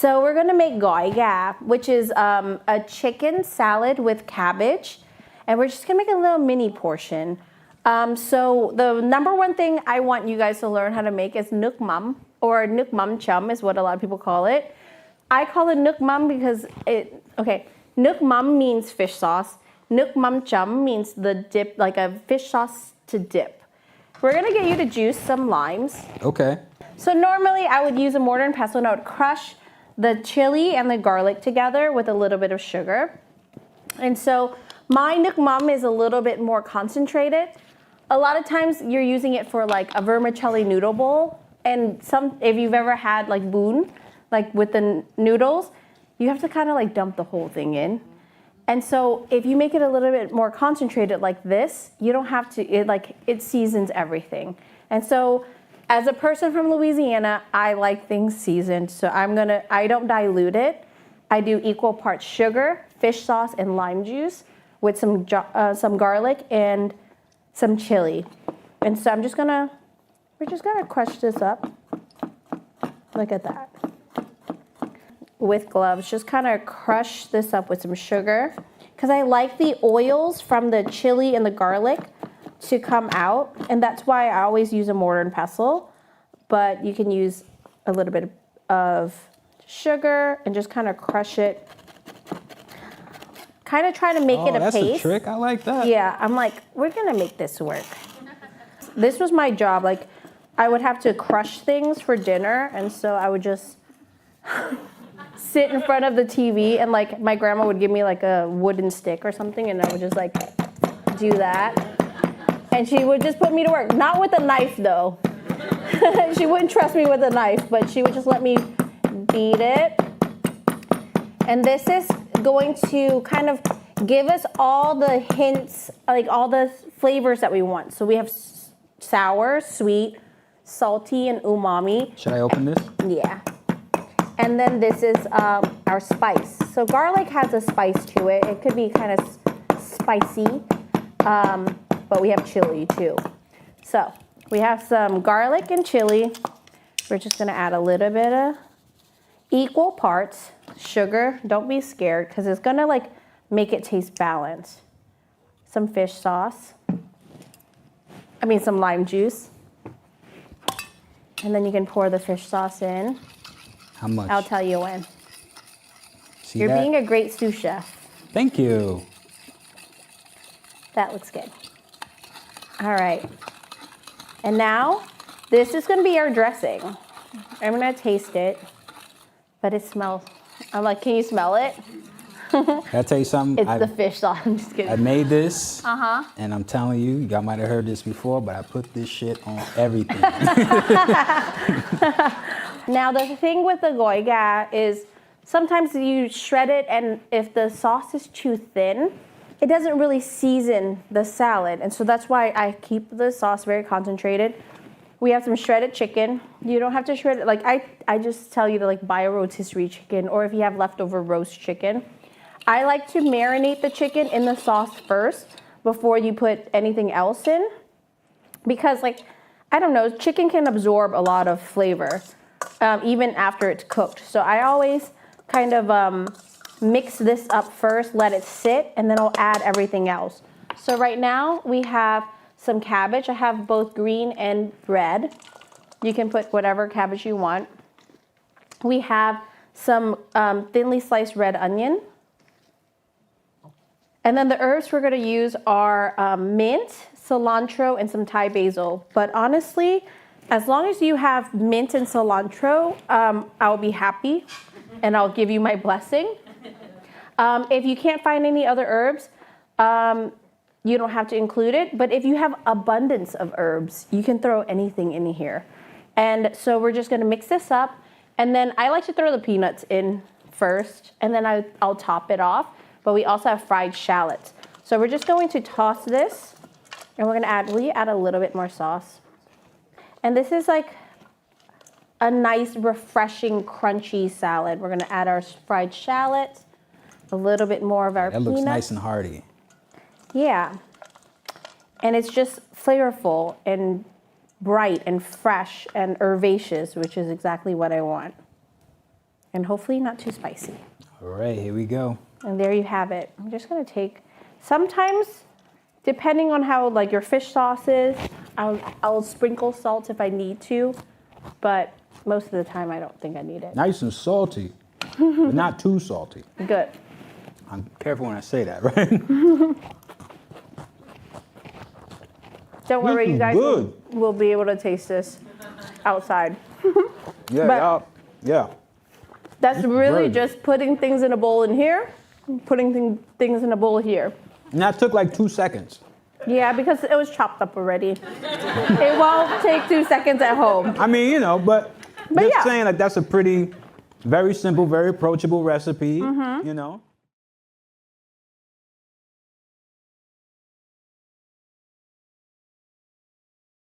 So we're gonna make Gỏi Gá, which is a chicken salad with cabbage. And we're just gonna make a little mini portion. So the number one thing I want you guys to learn how to make is nước mắm, or nước mắm chấm is what a lot of people call it. I call it nước mắm because nước mắm means fish sauce. Nước mắm chấm means the dip, like a fish sauce to dip. We're gonna get you to juice some limes. Okay. So normally I would use a mortar and pestle and I would crush the chili and the garlic together with a little bit of sugar. And so my nước mắm is a little bit more concentrated. A lot of times you're using it for like a vermicelli noodle bowl. And if you've ever had like bún, like with the noodles, you have to kind of like dump the whole thing in. And so if you make it a little bit more concentrated like this, you don't have to, it seasons everything. And so as a person from Louisiana, I like things seasoned. So I don't dilute it. I do equal parts sugar, fish sauce, and lime juice with some garlic and some chili. And so we're just gonna crush this up. Look at that. With gloves, just kind of crush this up with some sugar because I like the oils from the chili and the garlic to come out, and that's why I always use a mortar and pestle, but you can use a little bit of sugar and just kind of crush it. Kind of try to make it a paste. That's a trick. I like that. Yeah, I'm like, we're gonna make this work. This was my job. Like, I would have to crush things for dinner, and so I would just sit in front of the TV, and like my grandma would give me like a wooden stick or something, and I would just like do that. And she would just put me to work. Not with a knife though. She wouldn't trust me with a knife, but she would just let me beat it. And this is going to kind of give us all the hints, like all the flavors that we want. So we have sour, sweet, salty, and umami. Should I open this? Yeah. And then this is our spice. So garlic has a spice to it. It could be kind of spicy, but we have chili too. So we have some garlic and chili. We're just gonna add a little bit of equal parts sugar. Don't be scared because it's gonna like make it taste balanced. Some fish sauce. Some lime juice. And then you can pour the fish sauce in. How much? I'll tell you when. See You're that? being a great sous chef. Thank you. That looks good. All right. And now, this is gonna be our dressing. I'm gonna taste it, but it smells, I'm like, can you smell it? Can I tell you something? It's the fish sauce, I'm just kidding. I made this, and I'm telling you, y'all might have heard this before, but I put this shit on everything. Now, the thing with the Gỏi Gá is sometimes you shred it, and if the sauce is too thin, it doesn't really season the salad. And so that's why I keep the sauce very concentrated. We have some shredded chicken. You don't have to shred it. Like I just tell you to like buy a rotisserie chicken, or if you have leftover roast chicken. I like to marinate the chicken in the sauce first before you put anything else in. Because like, I don't know, chicken can absorb a lot of flavor even after it's cooked. So I always kind of mix this up first, let it sit, and then I'll add everything else. So right now we have some cabbage. I have both green and red. You can put whatever cabbage you want. We have some thinly sliced red onion. And then the herbs we're gonna use are mint, cilantro, and some Thai basil. But honestly, as long as you have mint and cilantro, I'll be happy and I'll give you my blessing. If you can't find any other herbs, you don't have to include it. But if you have abundance of herbs, you can throw anything in here. And so we're just gonna mix this up. And then I like to throw the peanuts in first, and then I'll top it off. But we also have fried shallots. So we're just going to toss this, and we're gonna will you add a little bit more sauce? And this is like a nice, refreshing, crunchy salad. We're gonna add our fried shallots, a little bit more of our peanuts. That looks nice and hearty. Yeah. And it's just flavorful and bright and fresh and herbaceous, which is exactly what I want. and hopefully not too spicy. All right, here we go. And there you have it. I'm just gonna take, sometimes, depending on how like your fish sauce is, I'll sprinkle salt if I need to, but most of the time I don't think I need it. Nice and salty, but not too salty. Good. I'm careful when I say that, right? Don't worry, This is you guys good. will be able to taste this outside. Yeah, But- yeah. That's really very good. just putting things in a bowl in here, putting things in a bowl here. And that took like 2 seconds. Yeah, because it was chopped up already. It won't take 2 seconds at home. I mean, you know, but just yeah. saying like that's a pretty, very simple, very approachable recipe, you know?